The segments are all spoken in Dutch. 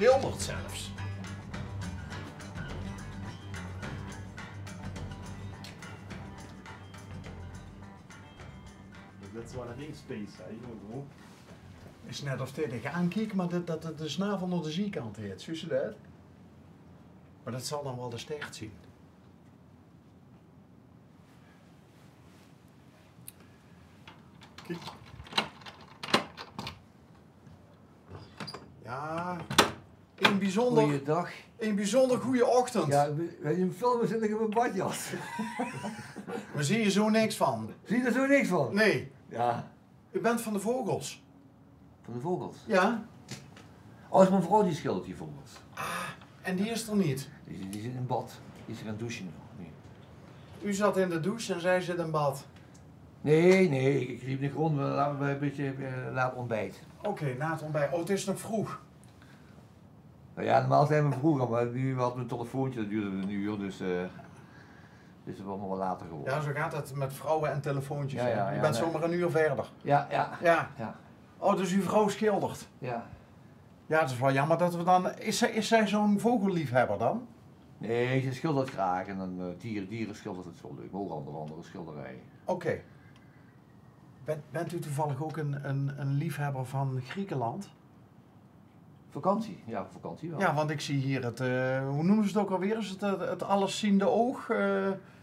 geschilderd zelfs. Dat is wel een geen space, hè, jongen. Het is net als dit ik aankijk, maar dat de snavel naar de zijkant heet. Zie je dat? Maar dat zal dan wel de stert zien. Kijk. Ja, Goeiedag. een bijzonder goede ochtend. Ja, wij zien filmen zit ik in mijn badjas. We zien je zo niks van. Zie je er zo niks van? Nee, Ja, u bent van de vogels. van de vogels. Ja, Oh, is mijn vrouw die schildert die vogels. en die is er niet. Die zit in bad. Die is er aan het douchen. Nee. U zat in de douche en zij zit in bad. Nee, ik liep in de grond, laten we een beetje laat ontbijt. Oké, na het ontbijt. Oh, het is nog vroeg. Nou ja, normaal zijn we vroeger, maar nu hadden we een telefoontje, dat duurde een uur, dus het is allemaal wel later geworden. Ja, zo gaat het met vrouwen en telefoontjes. Ja, hè. ja, U ja, bent nee. zomaar een uur verder. Ja. Ja. Oh, dus uw vrouw schildert. Ja. Ja, het is wel jammer dat we dan... Is zij zo'n vogelliefhebber dan? Nee, ze schildert graag en dan dieren schildert het zo leuk, maar ook andere schilderijen. Oké. Bent u toevallig ook een liefhebber van Griekenland? Vakantie? Ja, vakantie wel. Ja, want ik zie hier het... hoe noemen ze het ook alweer? Is het allesziende oog?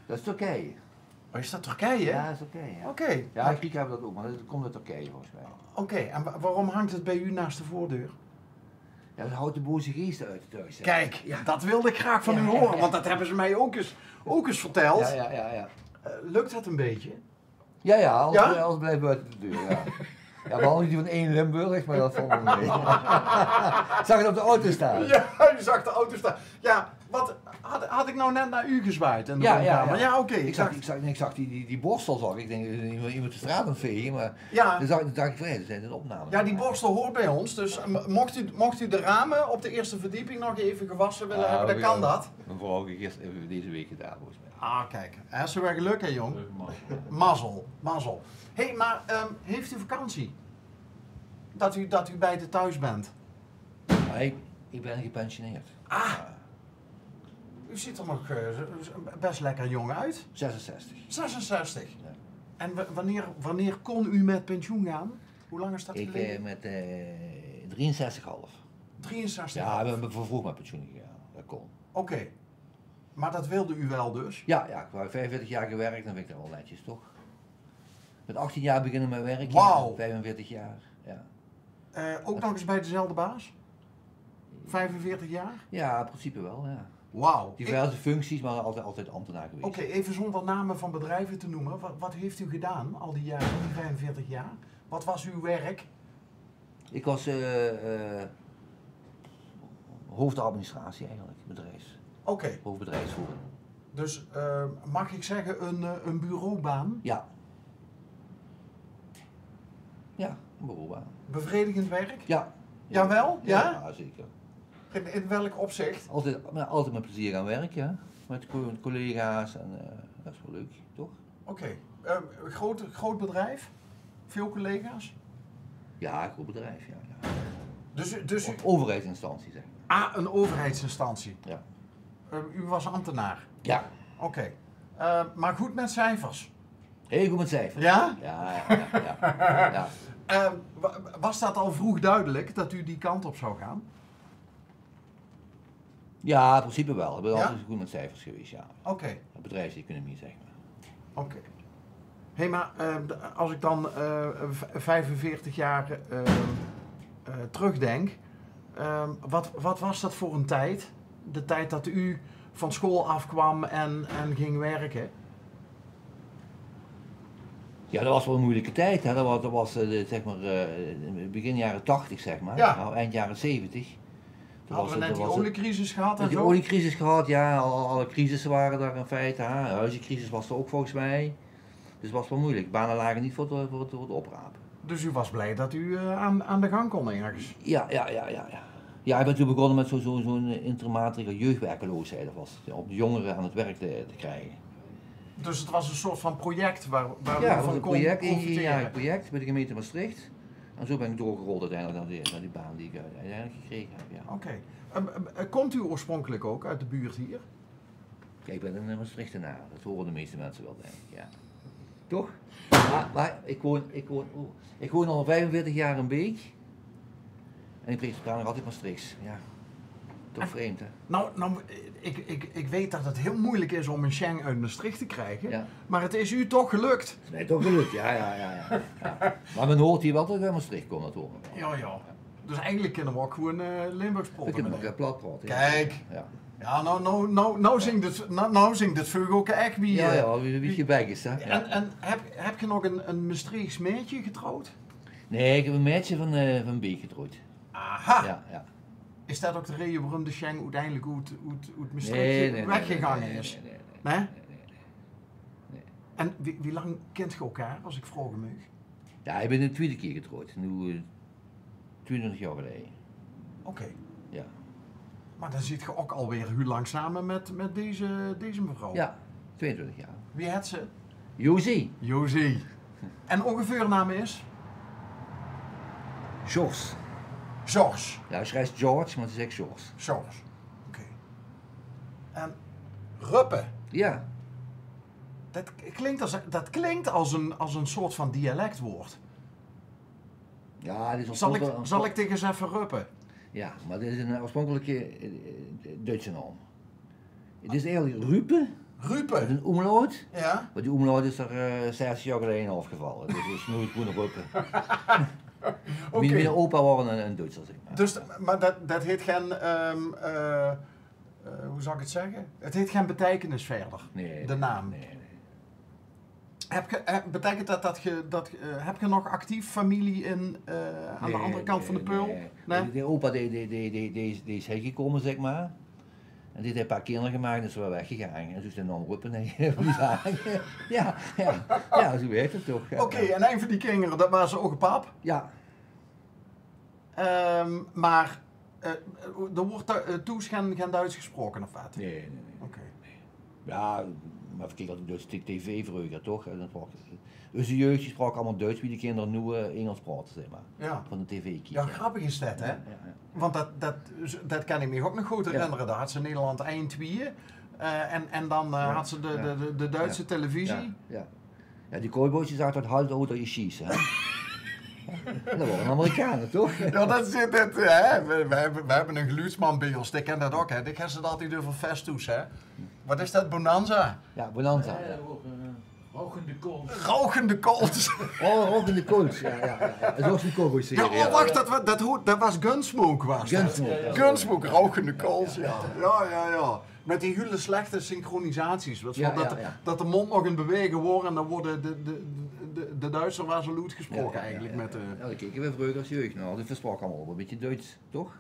Dat is Turkije. Oh, is dat Turkije? Ja, dat is Turkije. Ja. Oké. Ja, Grieken hebben dat ook, maar dat komt uit Turkije volgens mij. Oké, en waarom hangt het bij u naast de voordeur? Ja, dat houdt de boze geesten uit thuis. Hè. Kijk, Ja. dat wilde ik graag van Ja, u ja, horen, ja. want dat hebben ze mij ook eens verteld. Ja. Lukt dat een beetje? Ja, Ja? alles blijft buiten de deur, ja. Ja, behalve die van 1 Limburg, maar dat valt wel mee. Zag het op de auto staan? Ja, u zag de auto staan. Ja, wat had ik nou net naar u gezwaaid in de woonkamer? Ja, oké. Ik zag die borstel, zag ik. Ik denk, iemand de straat aan het vegen, maar Ja. dan dacht ik van, hé, dat zijn een opname. Ja, die borstel hoort bij ons, dus mocht u de ramen op de eerste verdieping nog even gewassen willen hebben, dan kan dat. Mijn vrouw heb ik eerst even deze week gedaan, volgens mij. Ah, kijk. Hè, zo weer geluk, hè, jong? Mazzel. Hé, maar heeft u vakantie? Dat u bij de thuis bent? Maar ik ben gepensioneerd. U ziet er nog best lekker jong uit. 66. 66. Ja. En wanneer kon u met pensioen gaan? Hoe lang is dat Ik geleden? met 63,5. 63. Ja, we hebben vroeg met pensioen gegaan. Dat kon. Oké. Maar dat wilde u wel dus? Ja, ik heb 45 jaar gewerkt, dan vind ik dat wel netjes, toch? Met 18 jaar beginnen met werk. Wauw. 45 jaar, ja. Ook nog eens bij dezelfde baas? 45 jaar? Ja, in principe wel, ja. Wauw. Diverse functies, maar altijd ambtenaar geweest. Oké, even zonder namen van bedrijven te noemen. Wat heeft u gedaan al die jaren, die 45 jaar? Wat was uw werk? Ik was hoofdadministratie eigenlijk, Oké, hoofdbedrijfsvoering. dus mag ik zeggen een bureaubaan? Ja. Ja, een bureaubaan. Bevredigend werk? Ja. Jawel? Ja? Ja, zeker. In welk opzicht? Altijd met plezier aan werk, ja. Met collega's en dat is wel leuk, toch? Oké. Groot bedrijf? Veel collega's? Ja, goed bedrijf, ja. Dus u... Overheidsinstantie, zeg maar. Een overheidsinstantie. Ja. U was ambtenaar? Ja. Oké. Maar goed met cijfers? Heel goed met cijfers. Ja? Ja. Was dat al vroeg duidelijk dat u die kant op zou gaan? Ja, in principe wel. Ik ben Ja? altijd goed met cijfers geweest, ja. Oké. Bedrijfseconomie, zeg maar. Oké. Hé, maar als ik dan 45 jaar terugdenk, wat was dat voor een tijd? De tijd dat u van school afkwam en ging werken? Ja, dat was wel een moeilijke tijd. Hè. Dat was zeg maar, begin jaren 80, zeg maar. Ja. Nou, eind jaren 70. Hadden we net die oliecrisis gehad en die zo? oliecrisis gehad, ja. Alle crisissen waren daar in feite. Hè. De huizencrisis was er ook volgens mij. Dus het was wel moeilijk. Banen lagen niet voor het oprapen. Dus u was blij dat u aan de gang kon ergens? Ja. Ja, ik ben toen begonnen met zo'n intermatige jeugdwerkeloosheid. Dat was om de jongeren aan het werk te krijgen. Dus het was een soort van project waar Ja, u dat was van een kon project, een profiteren? eenjarig project bij de gemeente Maastricht. En zo ben ik doorgerold uiteindelijk naar die baan die ik uiteindelijk gekregen heb. Ja. Oké. Komt u oorspronkelijk ook uit de buurt hier? Kijk, ik ben een Maastrichtenaar. Dat horen de meeste mensen wel, denk ik. Ja. Toch? Maar ik woon al 45 jaar in Beek. En ik spreek nog altijd Maastrichts. Ja. Toch vreemd, hè? Nou, ik weet dat het heel moeilijk is om een Schenk uit Maastricht te krijgen. Ja. Maar het is u toch gelukt? Het is mij toch gelukt, ja. Maar men hoort hier wel dat ik uit Maastricht kom, dat horen we wel. Ja. Dus eigenlijk kunnen we ook gewoon Limburgs We praten. kunnen ook plat praten. Kijk. Ja. Ja, nou zingt het vogel ook echt wie... Wie je bij is, hè? Ja. En heb je nog een Maastrichts meisje getrouwd? Nee, ik heb een meisje van Beek getrouwd. Aha! Ja. Is dat ook de reden waarom de Schenk uiteindelijk uit Maastricht weggegaan is? Nee? En wie lang kent je elkaar, als ik vragen mag? Ja, ik ben de tweede keer getrouwd. Nu 20 jaar geleden. Oké. Ja. Maar dan zit je ook alweer heel lang samen met deze mevrouw. Ja, 22 jaar. Wie had ze? Josie. Josie. En ongeveer naam is? George. George. Ja, hij schrijft George, maar het is echt George. George. Oké. En Ruppe. Ja. Dat klinkt als een soort van dialectwoord. Ja, dit is Zal ik tegen eens even Ruppe? Ja, maar dit is een oorspronkelijke Duitse naam. Het is eigenlijk Rupe. Rupe? Met een umlaut. Ja. Maar die umlaut is er 60 jaar geleden afgevallen. Dus het is nooit gewoon Ruppe. Oké. Mijn opa was een Duitser, zeg maar. Dus, maar dat heeft geen, hoe zou ik het zeggen? Het heeft geen betekenis verder, Nee, de naam. Nee. Betekent dat heb je nog actief familie aan de andere kant van de Peul? Nee? De opa die is heen gekomen, zeg maar. En die heeft een paar kinderen gemaakt en is wel weggegaan. En zo is de naam Ruppe, nee, ja, zo werkt het toch. Ja. Oké, en een van die kinderen, dat was ook een pap. Ja. Maar er wordt toen geen Duits gesproken of wat? Nee. Oké. Ja, maar kijk, dat Duits tv vroeger toch? Dus de jeugd die sprak allemaal Duits, wie de kinderen nu Engels praten, zeg maar. Ja. Van de tv kijken. Ja, grappig is dat, hè? Ja. Want dat kan ik me ook nog goed herinneren. Daar had ze Nederland 1-2 en dan had ze de Duitse televisie. Ja, die cowboys zaten uit halt ouder je schießen, hè? Dat waren Amerikanen, toch? Ja, dat zit het, hè? We hebben een geluidsman bij ons, die kent dat ook, hè? Die kent ze altijd over Festus, hè? Wat is dat, Bonanza? Ja, Bonanza. Rauchende kool. Rauchende Colts. Oh, ook in de coach, ja. Dat is ook zo'n cowboy-serie. Ja, oh, wacht, dat was Gunsmoke, was dat? Gunsmoke. Gunsmoke, Rauchende Colts, ja. Ja. Met die hele slechte synchronisaties. Dat de mond nog in bewegen wordt en dan worden de Duitser waar ze loed gesproken eigenlijk. Met de... Ja, dat keken we vroeger als jeugd nou. Die versprak allemaal op een beetje Duits, toch?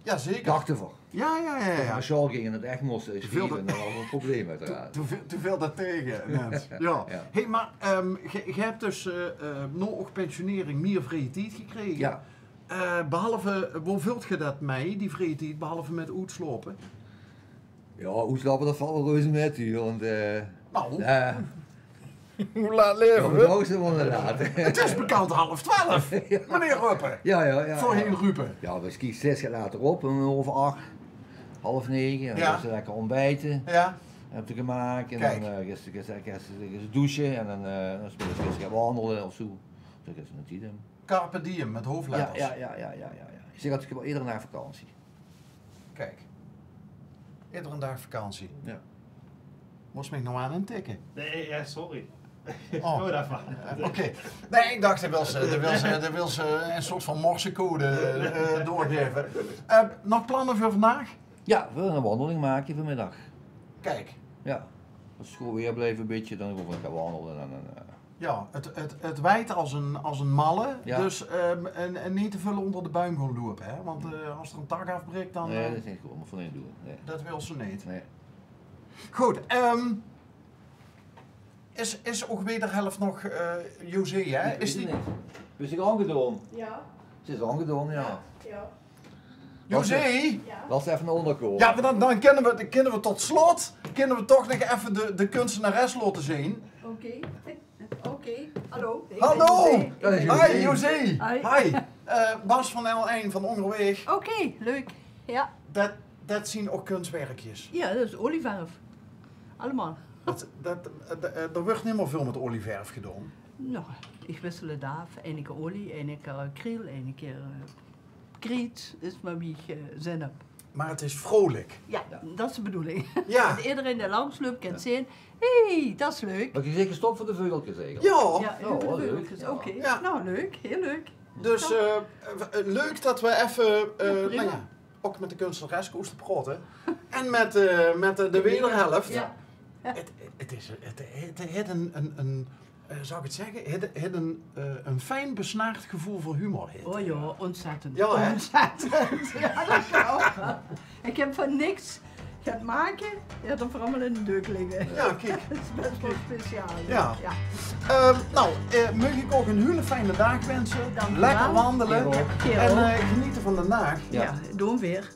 Ja, zeker. Dachten we. Ja. Als Charles ging in het echt moesten schrijven, dan was een probleem uiteraard. Te veel daartegen, net. Ja. Hey, maar je hebt dus na ook pensionering meer vrije tijd gekregen. Ja. Behalve, hoe vult je dat mee, die vrije tijd, behalve met uitslopen? Ja, hoe slapen dat valt wel reuze met u, want Nou, hoe laat leven we? Hoogste wonen laten. Het is bekend 11:30, meneer Ruppe. Ja. Voorheen Ruppe. Ja, we skiën 6 jaar later op, om 8:30, 8:30. En dan gaan ze lekker ontbijten. Ja. Heb je gemaakt en Kijk. dan gaan ze douchen en dan spelen ze gaan wandelen of zo. Zo gaan ze natuurlijk doen. Carpe diem met hoofdletters. Ja. Ik zeg dat ik wel eerder naar vakantie. Kijk. Iedere dag vakantie. Ja. Moest me nog aan een tikken. Nee, ja, sorry. Oh. Doe daarvan. Oké. Nee, ik dacht, dat wil ze een soort van morsecode doorgeven. Nog plannen voor vandaag? Ja, we willen een wandeling maken vanmiddag. Kijk. Ja. Als het school weer blijven een beetje, dan gaan we wandelen. Ja, het wijt als een malle, Ja. dus en niet te veel onder de buim gaan lopen, hè? Want als er een tak afbreekt, dan... Nee, dat is niet goed, maar van één doen. Nee. Dat wil ze niet. Nee. Goed, is ook weer de helft nog José, hè? Nee, Is die... niet. Is die aangedaan? Ja. Ze is aangedaan, ja. Ja. José? Ja. Laat ze even naar onder komen. Ja, maar dan kunnen we tot slot, toch nog even de kunstenares laten zien. Oké. Hallo. Hallo! Dat is Hi, José. José! Hi! Bas van L1 van Ongerweeg. Oké, leuk. Ja. Dat zien ook kunstwerkjes. Ja, dat is olieverf. Allemaal. Er wordt niet meer veel met olieverf gedaan. Nou, ik wissel het af. Eén keer olie, één keer acryl, één keer kriet. Is maar wie ik zin heb. Maar het is vrolijk. Ja, dat is de bedoeling. Ja. Dat iedereen die langs loopt kan zien. Hé, dat is leuk. Heb je zeker stop voor de veugeltjes eigenlijk? Ja. Ja, Oh, de leuk. veugeltjes. Oké. Ja. Nou, leuk. Heel leuk. Dus leuk dat we even, prima. nou ja, ook met de kunstenares koesten praten. En met de wederhelft. Ja. Het heeft zou ik het zeggen, het een fijn besnaard gevoel voor humor. Oh ja, ontzettend. Ja, hè? Ontzettend. Ja, dat kan. Ik heb van niks gaat maken. Je had er voor allemaal in de deuk liggen. Ja, kijk. Dat is best wel speciaal. Ja. Mag ik ook een hele fijne dag wensen. Dank u Lekker wel. wandelen. Ja, kerel. En genieten van de dag. Ja, doen we weer.